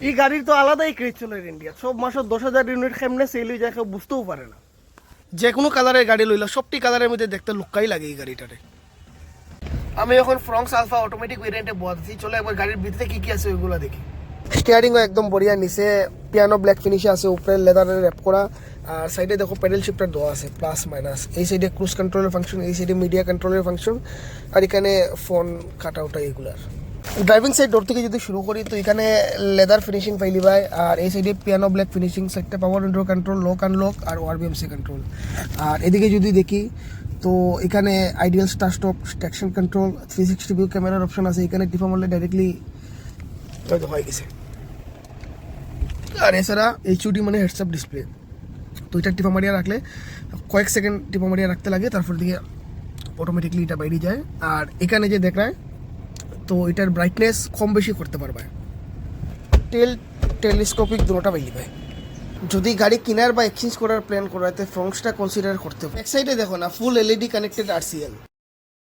এই গাড়ির তো আলাদাই ক্রেজ চলে ইন্ডিয়া, সব মাসে 10,000 ইউনিট কেমনে সেল হয়ে যায় কেউ বুঝতেও পারে না। যে কোনো কালারের গাড়ি লইল সবটি কালারের মধ্যে দেখতে লুকাই লাগে এই গাড়িটারে। আমি এখন ফ্রঙ্কস আলফা অটোমেটিক ভেরিয়েন্টে বসছি, চলো একবার গাড়ির ভিতরে কি কি আছে ওইগুলো দেখি। স্টিয়ারিংও একদম বড়িয়া, নিচে পিয়ানো ব্ল্যাক ফিনিশে আছে, উপরে লেদারের র্যাপ করা, আর সাইডে দেখো প্যাডেল শিফটার দেওয়া আছে প্লাস মাইনাস। এই সাইডে ক্রুজ কন্ট্রোলের ফাংশন, এই সাইডে মিডিয়া কন্ট্রোলের ফাংশন, আর এখানে ফোন কাট আউটা এগুলার। ড্রাইভিং সাইড ডোর থেকে যদি শুরু করি তো এখানে লেদার ফিনিশিং পাইলি ভাই, আর এই সাইডে পিয়ানো ব্ল্যাক ফিনিশিং, সাইডটা power window control, lock unlock আর ওআরবিএমসি কন্ট্রোল। আর এদিকে যদি দেখি তো এখানে idle start stop, traction control, 360 view ক্যামেরার অপশন আছে, এখানে টিপা মারলে ডাইরেক্টলি হয়ে গেছে। আর এছাড়া এইচইডি মানে হেডসআপ ডিসপ্লে, তো এটা টিপা মারিয়া রাখলে কয়েক সেকেন্ড টিপা মারিয়া রাখতে লাগে, তারপর দিকে অটোমেটিকলি এটা বাইরে যায়। আর এখানে যে দেখায় তো এটার ব্রাইটনেস কম বেশি করতে পারবে, টেলিস্কোপিক দুটোটা বাইলি ভাই। যদি গাড়ি কেনার বা এক্সচেঞ্জ করার প্ল্যান করাতে ফ্রন্টসটা কনসিডার করতে হবে। এক সাইডে দেখো না ফুল এলইডি কানেক্টেড আরসিএল,